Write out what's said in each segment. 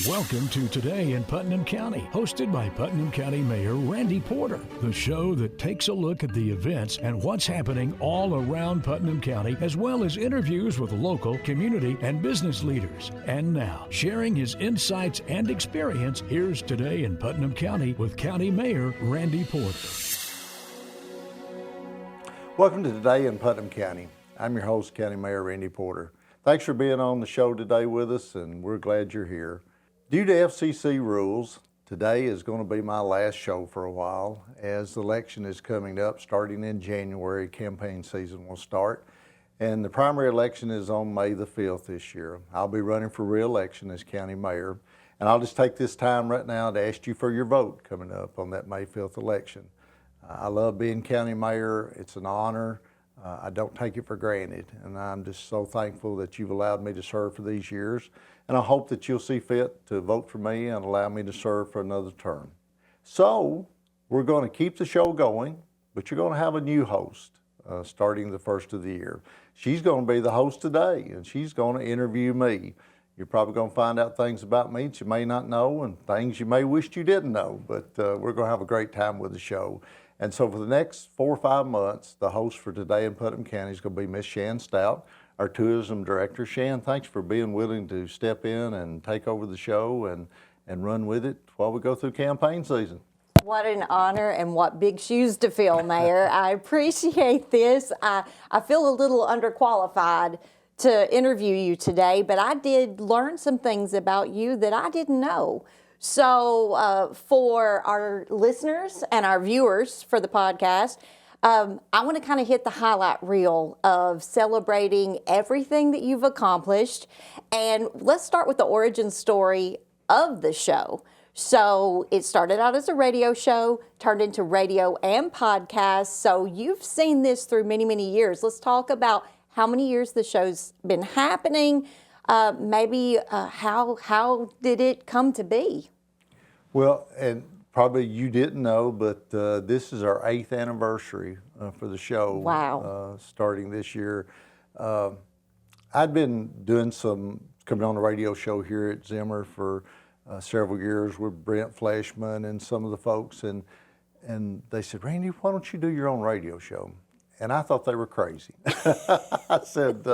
Welcome to Today in Putnam County, hosted by Putnam County Mayor Randy Porter, the show that takes a look at the events and what's happening all around Putnam County, as well as interviews with local, community, and business leaders. And now, sharing his insights and experience, here's Today in Putnam County with County Mayor Randy Porter. Welcome to Today in Putnam County. I'm your host, County Mayor Randy Porter. Thanks for being on the show today with us, and we're glad you're here. Due to FCC rules, today is going to be my last show for a while, as the election is coming up. Starting in January, campaign season will start, and the primary election is on May the 5th this year. I'll be running for re-election as county mayor, and I'll just take this time right now to ask you for your vote coming up on that May 5th election. I love being county mayor. It's an honor. I don't take it for granted, and I'm just so thankful that you've allowed me to serve for these years, and I hope that you'll see fit to vote for me and allow me to serve for another term. So we're going to keep the show going, but you're going to have a new host starting the first of the year. She's going to be the host today, and she's going to interview me. You're probably going to find out things about me that you may not know and things you may wish you didn't know, but we're going to have a great time with the show. And so for the next 4 or 5 months, the host for Today in Putnam County is going to be Miss Shan Stout, our tourism director. Shan, thanks for being willing to step in and take over the show and run with it while we go through campaign season. What an honor and what big shoes to fill, Mayor. I appreciate this. I feel a little underqualified to interview you today, but I did learn some things about you that I didn't know. So for our listeners and our viewers for the podcast, I want to kind of hit the highlight reel of celebrating everything that you've accomplished. And let's start with the origin story of the show. So it started out as a radio show, turned into radio and podcast. So you've seen this through many, many years. Let's talk about how many years the show's been happening. How did it come to be? Well, and probably you didn't know, but this is our 8th anniversary for the show. Wow. Starting this year. I'd been doing coming on a radio show here at Zimmer for several years with Brent Fleshman and some of the folks, and they said, Randy, why don't you do your own radio show? And I thought they were crazy. I said,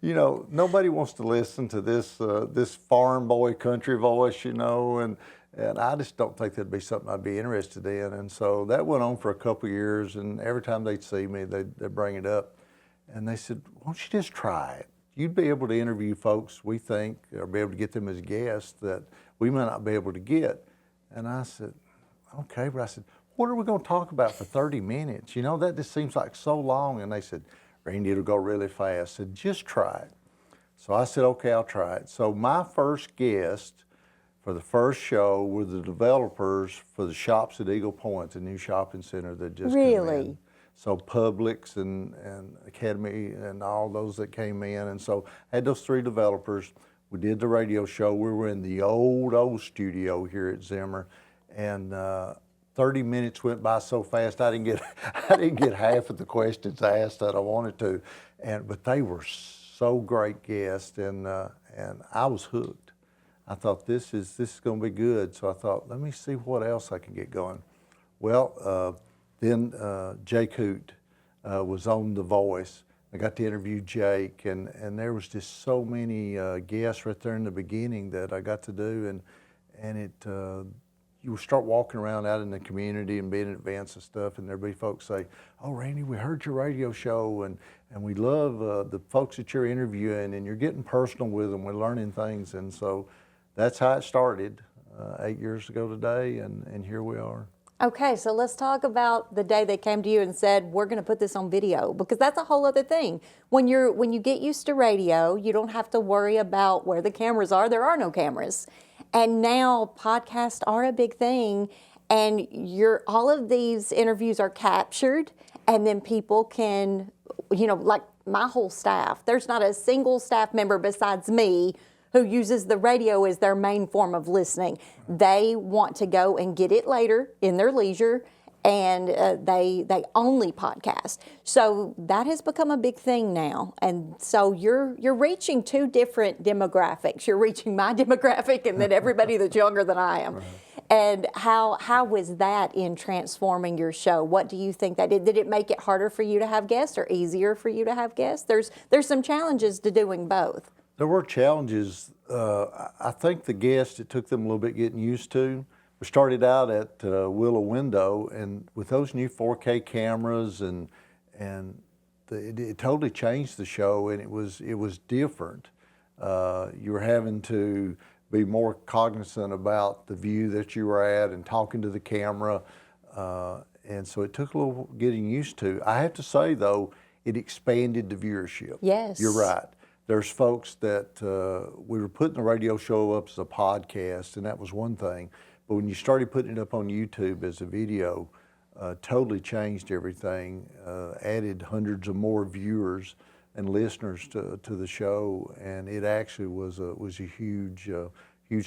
nobody wants to listen to this farm boy country voice, and I just don't think that'd be something I'd be interested in. And so that went on for a couple of years, and every time they'd see me, they'd bring it up. And they said, why don't you just try it? You'd be able to interview folks we think, or be able to get them as guests that we might not be able to get. And I said, okay, but I said, what are we going to talk about for 30 minutes? That just seems like so long. And they said, Randy, it'll go really fast. I said, just try it. So I said, okay, I'll try it. So my first guest for the first show were the developers for the shops at Eagle Point, the new shopping center that just came in. So Publix and Academy and all those that came in. And so I had those 3 developers. We did the radio show. We were in the old studio here at Zimmer. And 30 minutes went by so fast, I didn't get half of the questions asked that I wanted to, but they were so great guests, and I was hooked. I thought this is going to be good, so I thought, let me see what else I can get going. Well, then Jake Hoot was on The Voice. I got to interview Jake, and there was just so many guests right there in the beginning that I got to do, and it. You start walking around out in the community and being at events and stuff, and there'll be folks say, oh, Randy, we heard your radio show, and we love the folks that you're interviewing, and you're getting personal with them. We're learning things, and so that's how it started 8 years ago today, and here we are. Okay, so let's talk about the day they came to you and said, we're going to put this on video, because that's a whole other thing. When you get used to radio, you don't have to worry about where the cameras are. There are no cameras. And now podcasts are a big thing, and all of these interviews are captured, and then people can, like my whole staff, there's not a single staff member besides me who uses the radio as their main form of listening. They want to go and get it later in their leisure and they only podcast. So that has become a big thing now. And so you're reaching two different demographics. You're reaching my demographic and then everybody that's younger than I am. Right. And how was that in transforming your show? What do you think that did? Did it make it harder for you to have guests or easier for you to have guests? There's some challenges to doing both. There were challenges. I think the guests, it took them a little bit getting used to. We started out at Willow Window, and with those new 4K cameras, it totally changed the show, and it was different. You were having to be more cognizant about the view that you were at and talking to the camera, and so it took a little getting used to. I have to say though, it expanded the viewership. Yes, you're right. There's folks that we were putting the radio show up as a podcast, and that was one thing. But when you started putting it up on YouTube as a video, totally changed everything, added hundreds of more viewers and listeners to the show, and it actually was a huge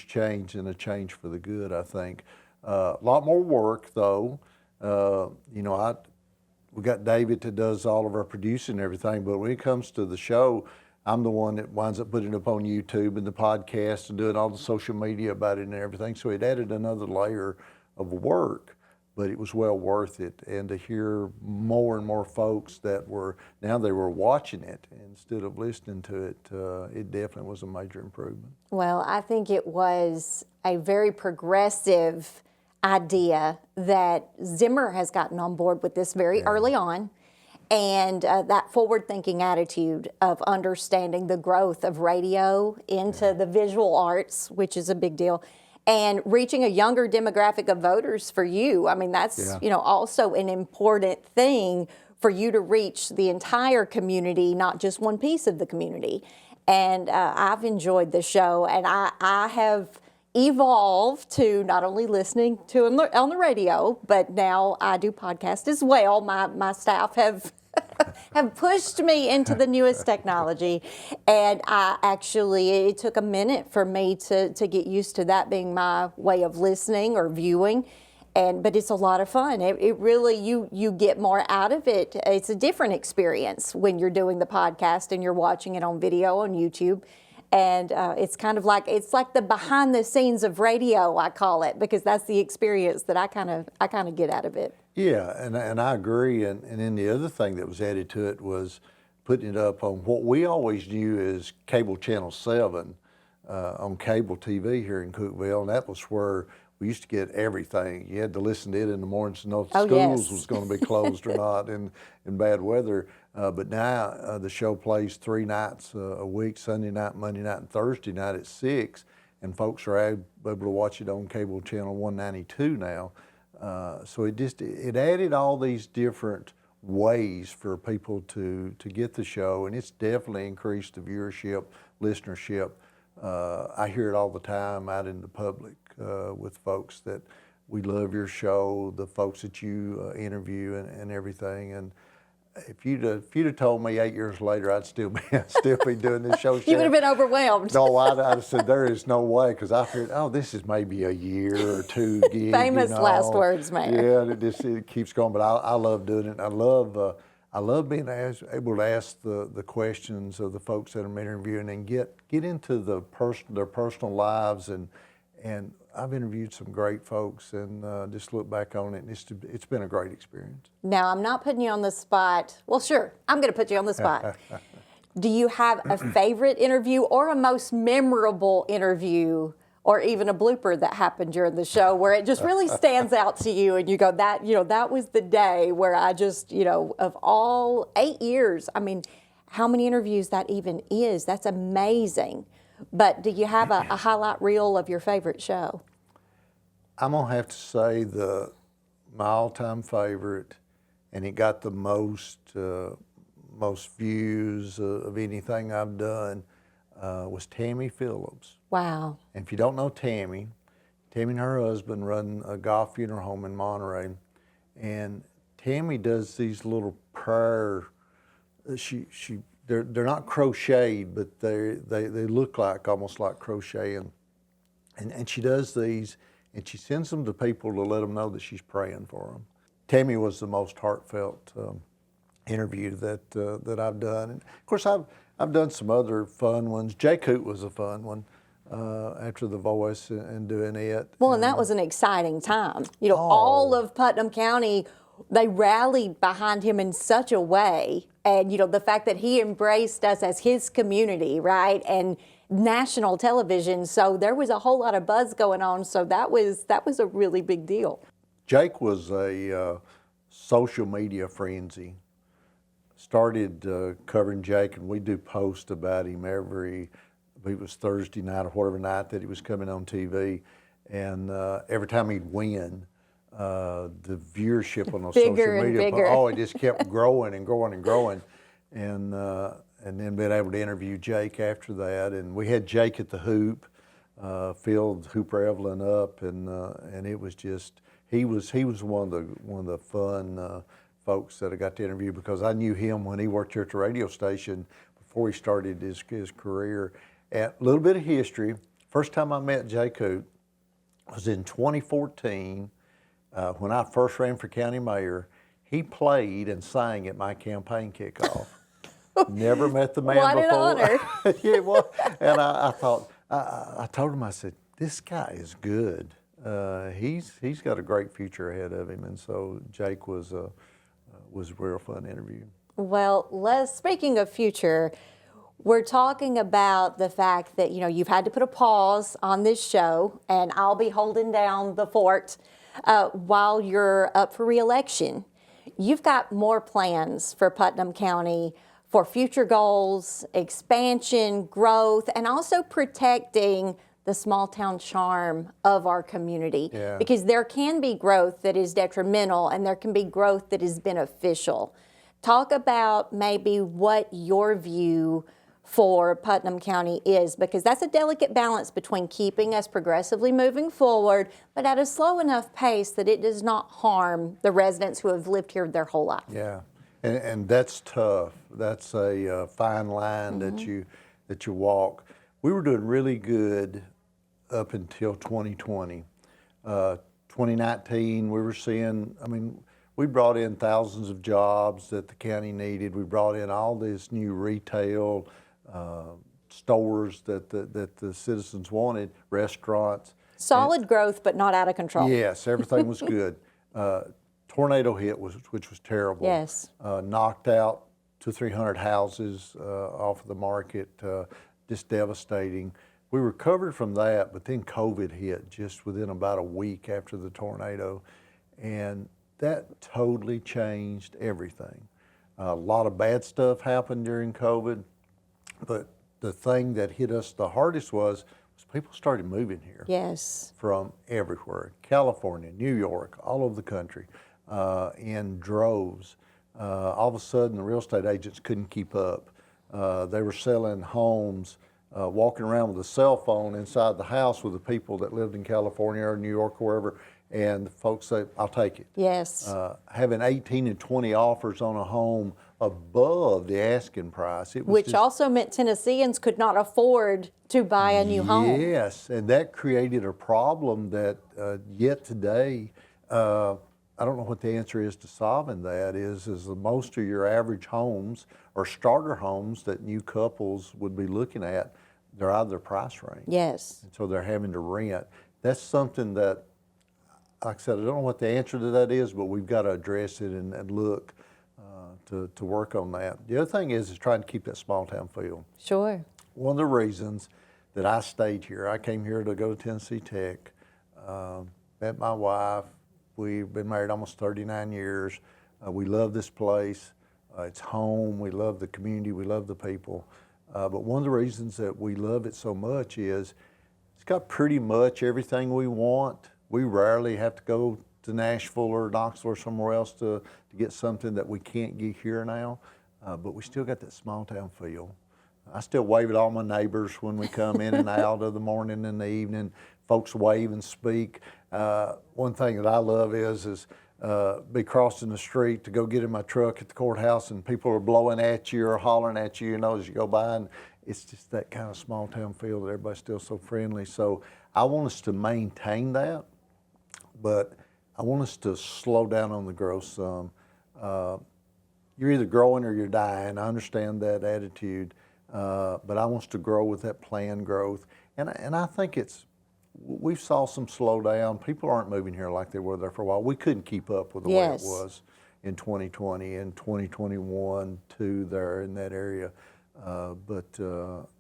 change, and a change for the good, I think. A lot more work though. We got David that does all of our producing and everything, but when it comes to the show, I'm the one that winds up putting it up on YouTube and the podcast and doing all the social media about it and everything. So it added another layer of work, but it was well worth it. And to hear more and more folks that were watching it instead of listening to it, it definitely was a major improvement. Well, I think it was a very progressive idea that Zimmer has gotten on board with this very early on. And that forward-thinking attitude of understanding the growth of radio into the visual arts, which is a big deal, and reaching a younger demographic of voters for you. I mean, that's also an important thing for you to reach the entire community, not just one piece of the community. And I've enjoyed the show, and I have evolved to not only listening to on the radio, but now I do podcast as well. My staff have pushed me into the newest technology, and it took a minute for me to get used to that being my way of listening or viewing, but it's a lot of fun. It really, you get more out of it. It's a different experience when you're doing the podcast and you're watching it on video on YouTube. And it's kind of like the behind the scenes of radio, I call it, because that's the experience that I kind of get out of it. Yeah, and I agree. And then the other thing that was added to it was putting it up on what we always knew as cable channel 7 on cable TV here in Cookeville, and that was where we used to get everything. You had to listen to it in the mornings to know if the schools was going to be closed or not in bad weather. But now the show plays 3 nights a week, Sunday night, Monday night, and Thursday night at 6, and folks are able to watch it on cable channel 192 now. So it added all these different ways for people to get the show, and it's definitely increased the viewership, listenership. I hear it all the time out in the public with folks that we love your show, the folks that you interview and everything. And if you'd have told me 8 years later I'd still be doing this show, you would have been overwhelmed. No, I'd have said there is no way, because I figured, this is maybe a year or two gig. Famous last words, Mayor. Yeah, it keeps going, but I love doing it. I love being able to ask the questions of the folks that I'm interviewing and get into their personal lives, and I've interviewed some great folks, and just look back on it, and it's been a great experience. Now, I'm not putting you on the spot. Well, sure, I'm going to put you on the spot. Do you have a favorite interview or a most memorable interview, or even a blooper that happened during the show where it just really stands out to you and you go, that was the day where I just, of all 8 years, I mean, how many interviews that even is? That's amazing. But do you have a highlight reel of your favorite show? I'm going to have to say my all-time favorite, and it got the most views of anything I've done, was Tammy Phillips. Wow. And if you don't know Tammy and her husband run a golf funeral home in Monterey, and Tammy does these little prayer, they're not crocheted, but they look almost like crochet, and she does these, and she sends them to people to let them know that she's praying for them. Tammy was the most heartfelt interview that I've done. And of course, I've done some other fun ones. Jay Coote was a fun one after The Voice and doing it. Well, and that was an exciting time. You know, all of Putnam County, they rallied behind him in such a way. And, you know, the fact that he embraced us as his community, right? And national television. So there was a whole lot of buzz going on. So that was a really big deal. Jake was a social media frenzy. Started covering Jake, and we do post about him every, I believe it was Thursday night or whatever night that he was coming on TV. And every time he'd win, the viewership on those social media, it just kept growing and growing and growing. And then being able to interview Jake after that. And we had Jake at the hoop, filled Hooper Evelyn up, and it was just, he was one of the fun folks that I got to interview, because I knew him when he worked here at the radio station before he started his career. And a little bit of history. First time I met Jay Coote was in 2014 when I first ran for county mayor. He played and sang at my campaign kickoff. Never met the man what before. What an honor. Yeah, well, and I thought, I told him, I said, this guy is good. He's got a great future ahead of him. And so Jake was a real fun interview. Well, speaking of future, we're talking about the fact that, you know, you've had to put a pause on this show, and I'll be holding down the fort while you're up for re-election. You've got more plans for Putnam County for future goals, expansion, growth, and also protecting the small town charm of our community. Yeah. Because there can be growth that is detrimental and there can be growth that is beneficial. Talk about maybe what your view for Putnam County is, because that's a delicate balance between keeping us progressively moving forward, but at a slow enough pace that it does not harm the residents who have lived here their whole life. Yeah, and that's tough. That's a fine line that you walk. We were doing really good up until 2020. 2019, we were seeing, I mean, we brought in thousands of jobs that the county needed. We brought in all this new retail stores that the citizens wanted, restaurants. Solid growth, but not out of control. Yes, everything was good. Tornado hit, which was terrible. Yes. Knocked out 200-300 houses off of the market, just devastating. We recovered from that, but then COVID hit just within about a week after the tornado, and that totally changed everything. A lot of bad stuff happened during COVID, but the thing that hit us the hardest was people started moving here. Yes. From everywhere, California, New York, all over the country, in droves. All of a sudden, the real estate agents couldn't keep up. They were selling homes, walking around with a cell phone inside the house with the people that lived in California or New York or wherever, and the folks say, I'll take it. Yes. Having 18 and 20 offers on a home above the asking price. It was Which also meant Tennesseans could not afford to buy a new home. Yes, and that created a problem that yet today, I don't know what the answer is to solving that, is most of your average homes or starter homes that new couples would be looking at, they're out of their price range. Yes. And so they're having to rent. That's something that, like I said, I don't know what the answer to that is, but we've got to address it and look to work on that. The other thing is trying to keep that small town feel. Sure. One of the reasons that I stayed here, I came here to go to Tennessee Tech, met my wife. We've been married almost 39 years. We love this place. It's home. We love the community. We love the people. But one of the reasons that we love it so much is it's got pretty much everything we want. We rarely have to go to Nashville or Knoxville or somewhere else to get something that we can't get here now. But we still got that small town feel. I still wave at all my neighbors when we come in and out of the morning and the evening. Folks wave and speak. One thing that I love is be crossing the street to go get in my truck at the courthouse, and people are blowing at you or hollering at you, as you go by, and it's just that kind of small town feel that everybody's still so friendly. So I want us to maintain that, but I want us to slow down on the growth some. You're either growing or you're dying. I understand that attitude, but I want us to grow with that planned growth. And I think we saw some slowdown. People aren't moving here like they were there for a while. We couldn't keep up with the way it was in 2020 and 2021 too there in that area. But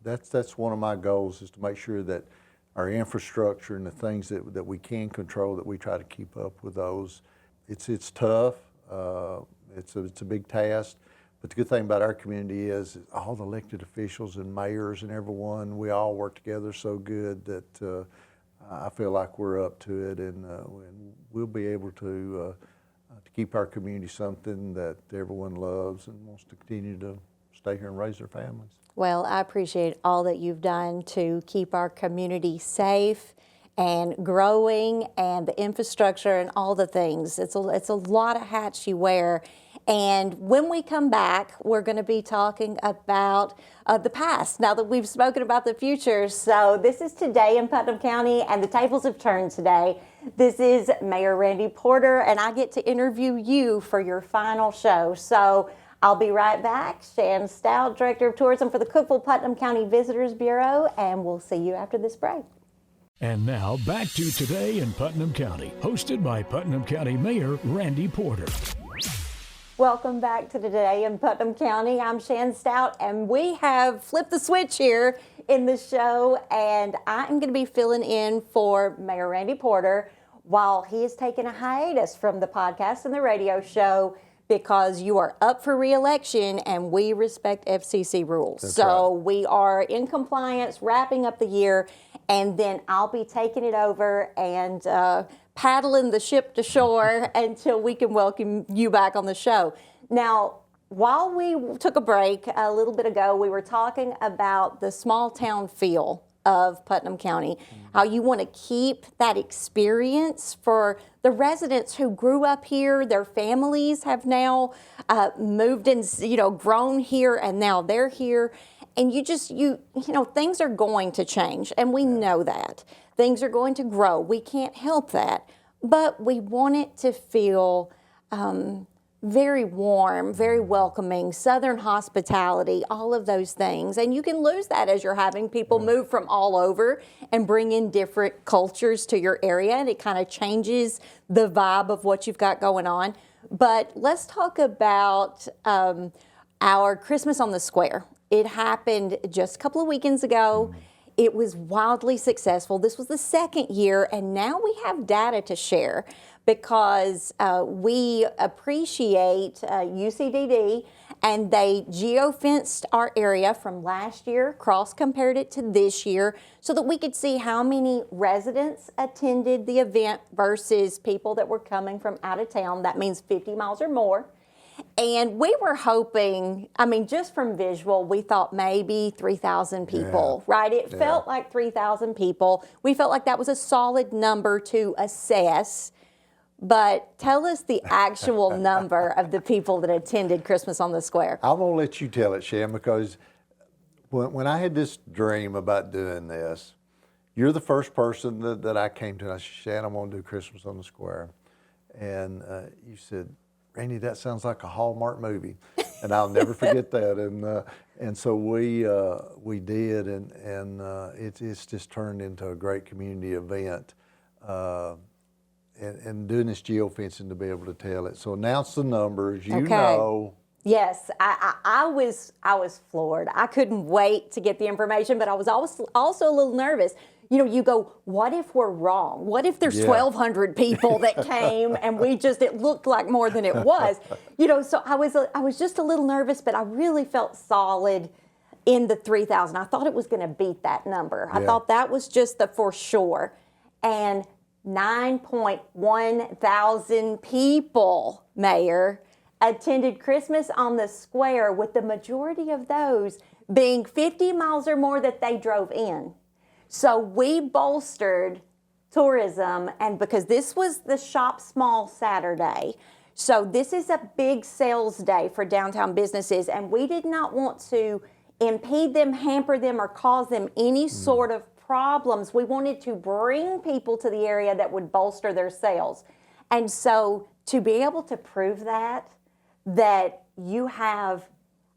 that's one of my goals, is to make sure that our infrastructure and the things that we can control, that we try to keep up with those. It's tough. It's a big task. But the good thing about our community is all the elected officials and mayors and everyone, we all work together so good that I feel like we're up to it, and we'll be able to keep our community something that everyone loves and wants to continue to stay here and raise their families. Well, I appreciate all that you've done to keep our community safe and growing, and the infrastructure and all the things. It's a lot of hats you wear. And when we come back, we're going to be talking about the past, now that we've spoken about the future. So this is Today in Putnam County, and the tables have turned today. This is Mayor Randy Porter, and I get to interview you for your final show. So I'll be right back. Shan Stout, Director of Tourism for the Cookeville Putnam County Visitors Bureau, and we'll see you after this break. And now back to Today in Putnam County, hosted by Putnam County Mayor Randy Porter. Welcome back to Today in Putnam County. I'm Shan Stout, and we have flipped the switch here in the show, and I'm going to be filling in for Mayor Randy Porter while he is taking a hiatus from the podcast and the radio show, because you are up for re-election and we respect FCC rules. That's so right. We are in compliance, wrapping up the year, and then I'll be taking it over and paddling the ship to shore until we can welcome you back on the show. Now, while we took a break a little bit ago, we were talking about the small town feel of Putnam County, how you want to keep that experience for the residents who grew up here. Their families have now moved in, grown here, and now they're here. And you know, things are going to change, and we know that. Things are going to grow. We can't help that. But we want it to feel very warm, very welcoming, Southern hospitality, all of those things. And you can lose that as you're having people move from all over and bring in different cultures to your area, and it kind of changes the vibe of what you've got going on. But let's talk about our Christmas on the Square. It happened just a couple of weekends ago. It was wildly successful. This was the second year, and now we have data to share, because we appreciate UCDD, and they geofenced our area from last year, cross-compared it to this year, so that we could see how many residents attended the event versus people that were coming from out of town. That means 50 miles or more. And we were hoping, just from visual, we thought maybe 3,000 people, right? It felt like 3,000 people. We felt like that was a solid number to assess. But tell us the actual number of the people that attended Christmas on the Square. I'm going to let you tell it, Shan, because when I had this dream about doing this, you're the first person that I came to, and I said, Shan, I'm going to do Christmas on the Square. And you said, Randy, that sounds like a Hallmark movie, and I'll never forget that. And so we did, and it's just turned into a great community event, and doing this geofencing to be able to tell it. So announce the numbers. You know. Yes, I was floored. I couldn't wait to get the information, but I was also a little nervous. You go, what if we're wrong? What if there's 1,200 people that came and it looked like more than it was? So I was just a little nervous, but I really felt solid in the 3,000. I thought it was going to beat that number. I thought that was just the for sure. And 9.1 thousand people, Mayor, attended Christmas on the Square, with the majority of those being 50 miles or more that they drove in. So we bolstered tourism, and because this was the Shop Small Saturday, so this is a big sales day for downtown businesses, and we did not want to impede them, hamper them, or cause them any sort of problems. We wanted to bring people to the area that would bolster their sales. And so to be able to prove that you have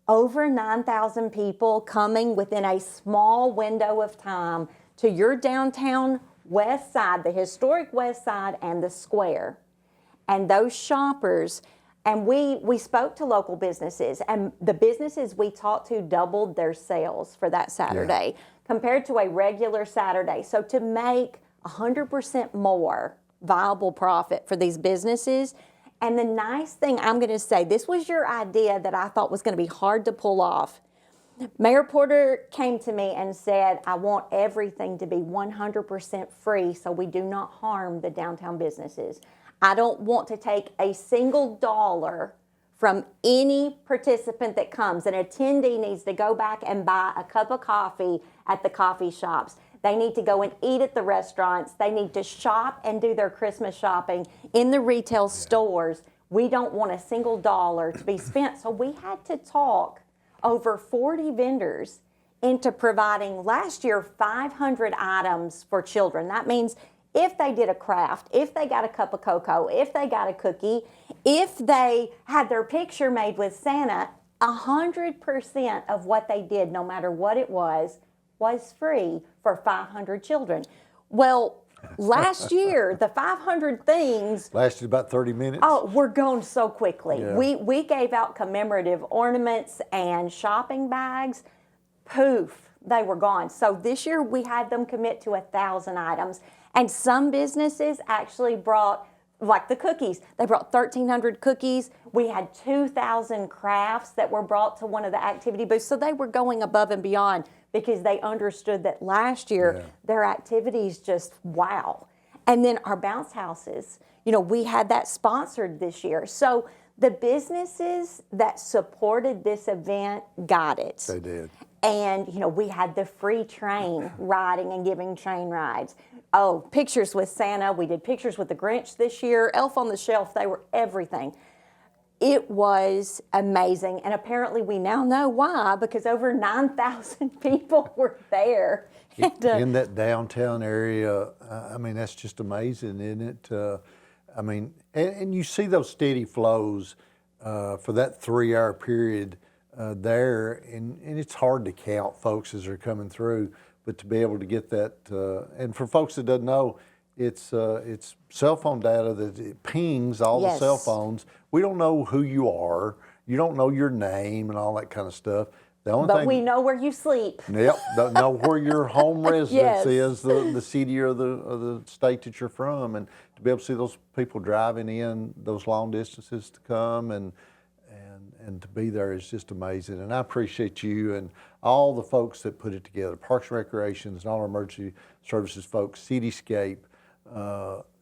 over 9,000 people coming within a small window of time to your downtown west side, the historic west side and the square, and those shoppers, and we spoke to local businesses, and the businesses we talked to doubled their sales for that Saturday compared to a regular Saturday. So to make 100% more viable profit for these businesses. And the nice thing I'm going to say, this was your idea that I thought was going to be hard to pull off. Mayor Porter came to me and said, I want everything to be 100% free so we do not harm the downtown businesses. I don't want to take a single dollar from any participant that comes. An attendee needs to go back and buy a cup of coffee at the coffee shops. They need to go and eat at the restaurants. They need to shop and do their Christmas shopping in the retail stores. We don't want a single dollar to be spent. So we had to talk over 40 vendors into providing last year 500 items for children. That means if they did a craft, if they got a cup of cocoa, if they got a cookie, if they had their picture made with Santa, 100% of what they did, no matter what it was free for 500 children. Well, last year, the 500 things lasted about 30 minutes. Oh, we're going so quickly. Yeah. We gave out commemorative ornaments and shopping bags. Poof, they were gone. So this year we had them commit to 1,000 items. And some businesses actually brought, like the cookies, they brought 1,300 cookies. We had 2,000 crafts that were brought to one of the activity booths. So they were going above and beyond because they understood that last year their activities just wow. And then our bounce houses, we had that sponsored this year. So the businesses that supported this event got it. They did. And, we had the free train riding and giving train rides. Oh, pictures with Santa. We did pictures with the Grinch this year. Elf on the Shelf. They were everything. It was amazing. And apparently we now know why, because over 9,000 people were there. In that downtown area, that's just amazing, isn't it? And you see those steady flows for that 3-hour period there, and it's hard to count folks as they're coming through, but to be able to get that, and for folks that doesn't know, it's cell phone data that it pings all the cell phones. We don't know who you are. You don't know your name and all that kind of stuff. The only But thing, we know where you sleep. Yep, know where your home residence Yes. is, the city or the state that you're from, and to be able to see those people driving in those long distances to come and to be there is just amazing. And I appreciate you and all the folks that put it together, Parks and Recreations and all our emergency services folks, Cityscape.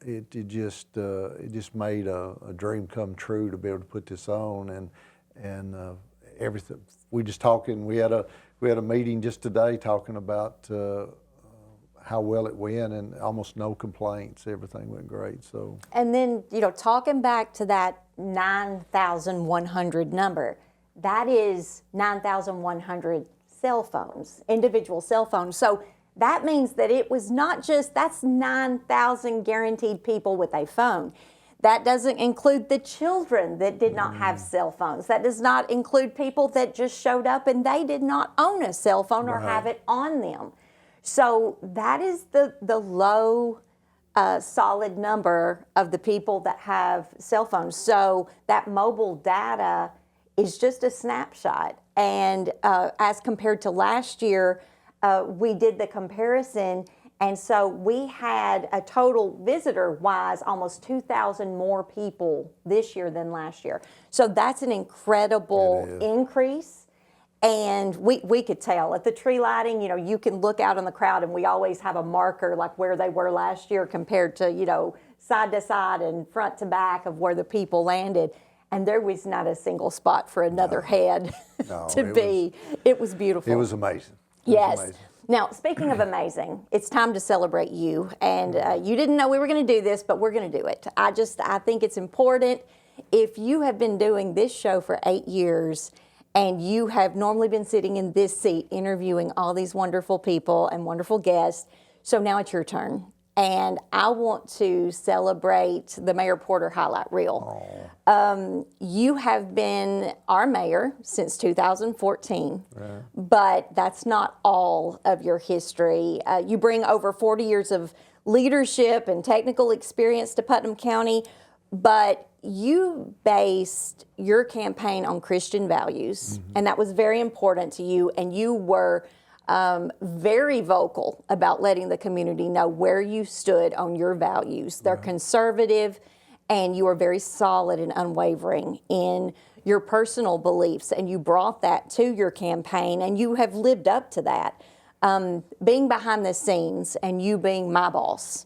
It just made a dream come true to be able to put this on and everything. We just talking. We had a meeting just today talking about how well it went, and almost no complaints. Everything went great. So. And then talking back to that 9,100 number, that is 9,100 cell phones, individual cell phones. So that means that it was not just, that's 9,000 guaranteed people with a phone. That doesn't include the children that did not have cell phones. That does not include people that just showed up and they did not own a cell phone or have it on them. So that is the low solid number of the people that have cell phones. So that mobile data is just a snapshot. And as compared to last year, we did the comparison, and so we had a total visitor-wise almost 2,000 more people this year than last year. So that's an incredible increase, and we could tell. At the tree lighting, you can look out in the crowd, and we always have a marker like where they were last year compared to, side to side and front to back of where the people landed. And there was not a single spot for another head to be. It was beautiful. It was amazing. Yes. Now, speaking of amazing, it's time to celebrate you. And you didn't know we were going to do this, but we're going to do it. I think it's important. If you have been doing this show for 8 years and you have normally been sitting in this seat interviewing all these wonderful people and wonderful guests, so now it's your turn. and I want to celebrate the Mayor Porter highlight reel. You have been our mayor since 2014, but that's not all of your history. You bring over 40 years of leadership and technical experience to Putnam County, but you based your campaign on Christian values, and that was very important to you, and you were very vocal about letting the community know where you stood on your values. They're conservative, and you are very solid and unwavering in your personal beliefs, and you brought that to your campaign, and you have lived up to that. Being behind the scenes and you being my boss,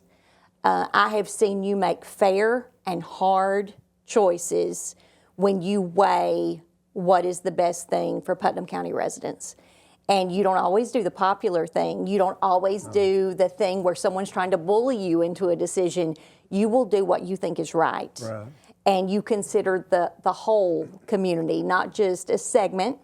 I have seen you make fair and hard choices when you weigh what is the best thing for Putnam County residents. And you don't always do the popular thing. You don't always do the thing where someone's trying to bully you into a decision. You will do what you think is right. And you consider the whole community, not just a segment,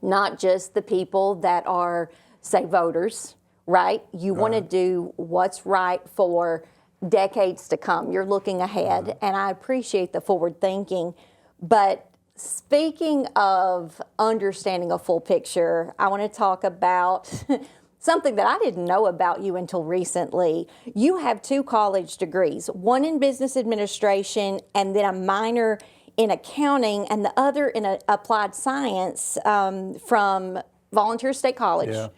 not just the people that are, say, voters, right? You want to do what's right for decades to come. You're looking ahead, and I appreciate the forward thinking. But speaking of understanding a full picture, I want to talk about something that I didn't know about you until recently. You have 2 college degrees, one in business administration and then a minor in accounting, and the other in applied science from Volunteer State College.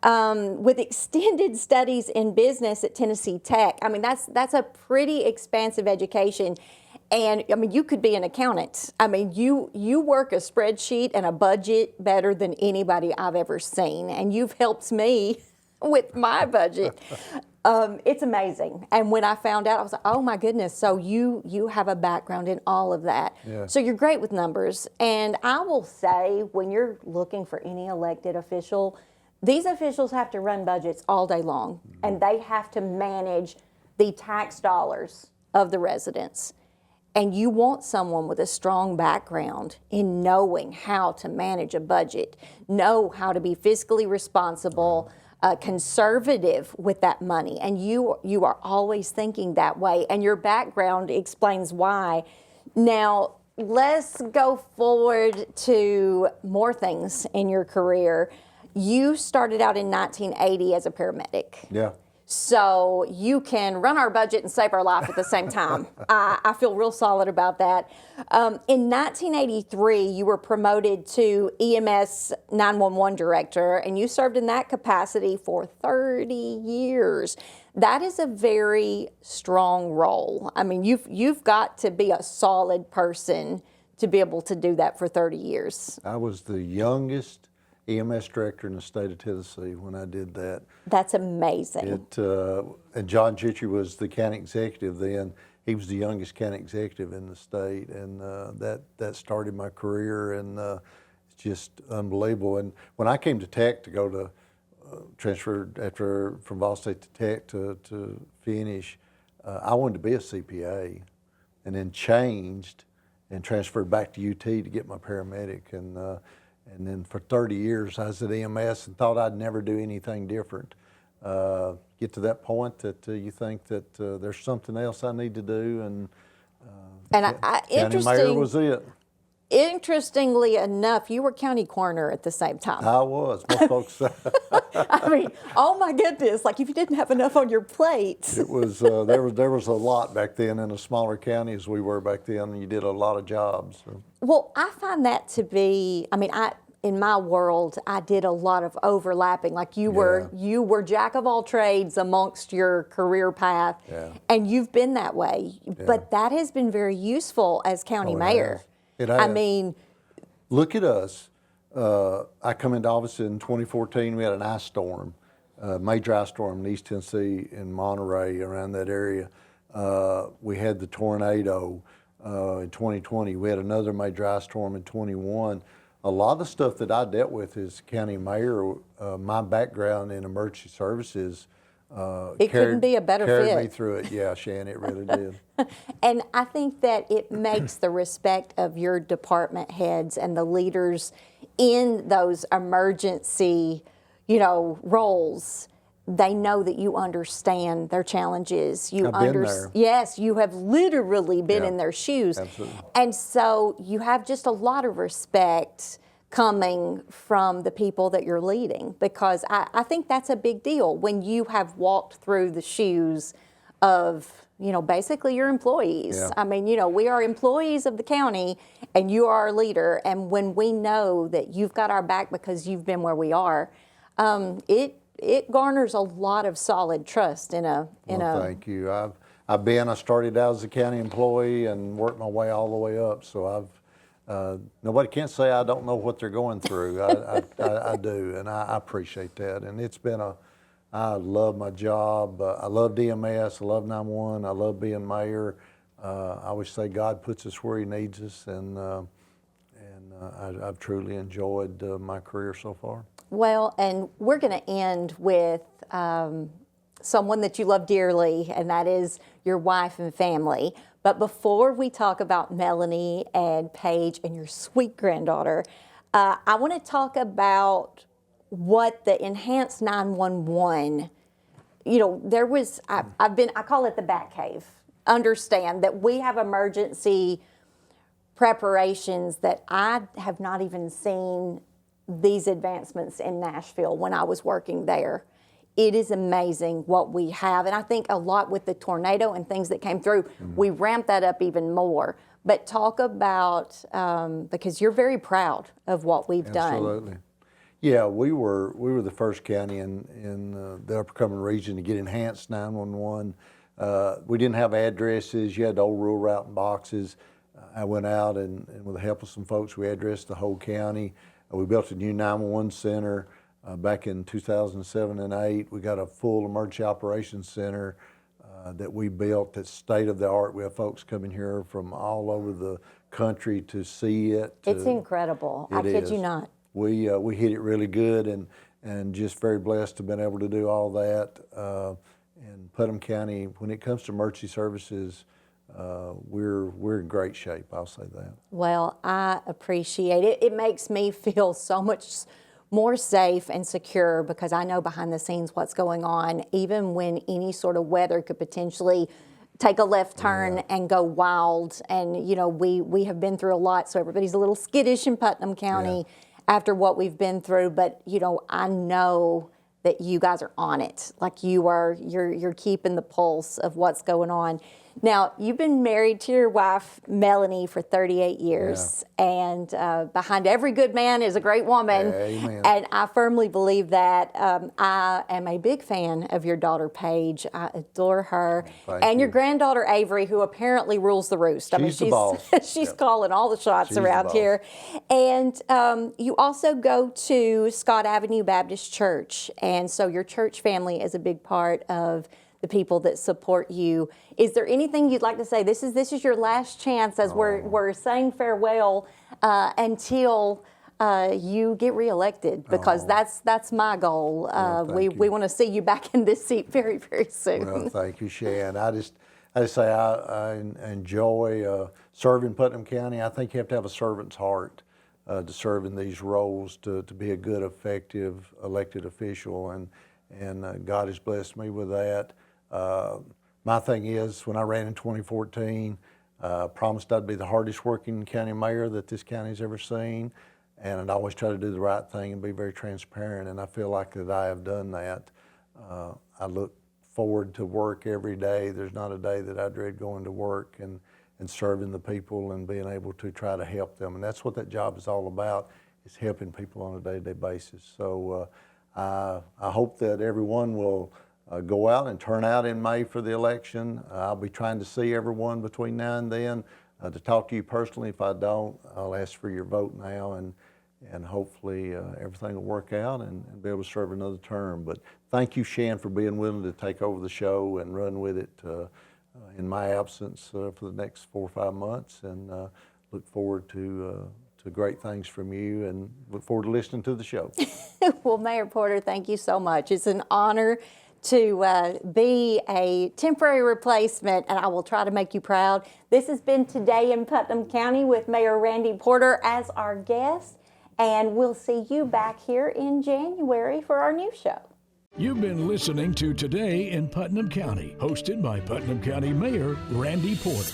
With extended studies in business at Tennessee Tech. I mean, that's a pretty expansive education. And I mean, you could be an accountant. I mean, you work a spreadsheet and a budget better than anybody I've ever seen. And you've helped me with my budget. It's amazing. And when I found out, I was like, oh my goodness. So you have a background in all of that. So you're great with numbers. And I will say, when you're looking for any elected official, these officials have to run budgets all day long, and they have to manage the tax dollars of the residents. And you want someone with a strong background in knowing how to manage a budget, know how to be fiscally responsible, conservative with that money. And you are always thinking that way, and your background explains why. Now, let's go forward to more things in your career. You started out in 1980 as a paramedic. So you can run our budget and save our life at the same time. I feel real solid about that. In 1983, you were promoted to EMS 911 director, and you served in that capacity for 30 years. That is a very strong role. I mean, you've got to be a solid person to be able to do that for 30 years. I was the youngest EMS director in the state of Tennessee when I did that. That's amazing. And John Chitcher was the county executive then. He was the youngest county executive in the state, and that started my career, and it's just unbelievable. And when I came to Tech to go to transferred from Vol State to Tech to finish, I wanted to be a CPA, and then changed and transferred back to UT to get my paramedic. And then for 30 years, I was at EMS and thought I'd never do anything different. Get to that point that you think that there's something else I need to do, and county mayor was it. Interestingly enough, you were county coroner at the same time. I was. Most folks say. I mean, oh my goodness! Like if you didn't have enough on your plate. It was there was a lot back then in a smaller county as we were back then, and you did a lot of jobs. So. Well, I find that to be. I mean, in my world, I did a lot of overlapping. Like you were jack of all trades amongst your career path, and you've been that way. But that has been very useful as county mayor. I mean, look at us. I come into office in 2014. We had an ice storm, major ice storm in East Tennessee, in Monterey, around that area. We had the tornado in 2020. We had another major ice storm in 21. A lot of the stuff that I dealt with as county mayor, my background in emergency services, couldn't be a better fit. Carried me through it. Yeah, Shan, it really did. And I think that it makes the respect of your department heads and the leaders in those emergency, roles, they know that you understand their challenges. I've been there. Yes, you have literally been Yeah, in their shoes. absolutely. And so you have just a lot of respect coming from the people that you're leading, because I think that's a big deal when you have walked through the shoes of, basically your employees. Yeah. I mean, we are employees of the county and you are our leader. And when we know that you've got our back because you've been where we are, it garners a lot of solid trust Thank you. I started out as a county employee and worked my way all the way up. So nobody can say I don't know what they're going through. I do, and I appreciate that. And I love my job. I love DMS. I love 911. I love being mayor. I always say God puts us where He needs us, and I've truly enjoyed my career so far. Well, and we're going to end with someone that you love dearly, and that is your wife and family. But before we talk about Melanie and Paige and your sweet granddaughter, I want to talk about what the enhanced 911, I call it the Bat Cave. Understand that we have emergency preparations that I have not even seen these advancements in Nashville when I was working there. It is amazing what we have. And I think a lot with the tornado and things that came through, we ramped that up even more. But talk about, because you're very proud of what we've done. Absolutely. Yeah, we were the first county in the Upper Cumberland region to get enhanced 911. We didn't have addresses. You had the old rural routing boxes. I went out and with the help of some folks, we addressed the whole county. We built a new 911 center back in 2007 and 8. We got a full emergency operations center that we built that's state of the art. We have folks coming here from all over the country to see it. It's incredible. I kid you not. We hit it really good, and just very blessed to have been able to do all that. In Putnam County, when it comes to emergency services, we're in great shape. I'll say that. Well, I appreciate it. It makes me feel so much more safe and secure because I know behind the scenes what's going on, even when any sort of weather could potentially take a left turn and go wild. And, we have been through a lot, so everybody's a little skittish in Putnam County after what we've been through. But, I know that you guys are on it. Like you're keeping the pulse of what's going on. Now, you've been married to your wife, Melanie, for 38 years. Yeah. And behind every good man is a great woman. Amen. And I firmly believe that. I am a big fan of your daughter, Paige. I adore her. Thank you. Your granddaughter, Avery, who apparently rules the roost. She's the boss. She's calling all the shots around here. And you also go to Scott Avenue Baptist Church. And so your church family is a big part of the people that support you. Is there anything you'd like to say? This is your last chance as we're saying farewell until you get reelected, because that's my goal. We want to see you back in this seat very, very soon. Well, thank you, Shan. I just say I enjoy serving Putnam County. I think you have to have a servant's heart to serve in these roles, to be a good, effective elected official, and God has blessed me with that. My thing is, when I ran in 2014, promised I'd be the hardest working county mayor that this county's ever seen, and I'd always try to do the right thing and be very transparent, and I feel like that I have done that. I look forward to work every day. There's not a day that I dread going to work and serving the people and being able to try to help them, and that's what that job is all about, is helping people on a day-to-day basis. So I hope that everyone will go out and turn out in May for the election. I'll be trying to see everyone between now and then to talk to you personally. If I don't, I'll ask for your vote now, and hopefully everything will work out and be able to serve another term. But thank you, Shan, for being willing to take over the show and run with it in my absence for the next 4 or 5 months, and look forward to great things from you, and look forward to listening to the show. Well, Mayor Porter, thank you so much. It's an honor to be a temporary replacement, and I will try to make you proud. This has been Today in Putnam County with Mayor Randy Porter as our guest, and we'll see you back here in January for our new show. You've been listening to Today in Putnam County, hosted by Putnam County Mayor Randy Porter.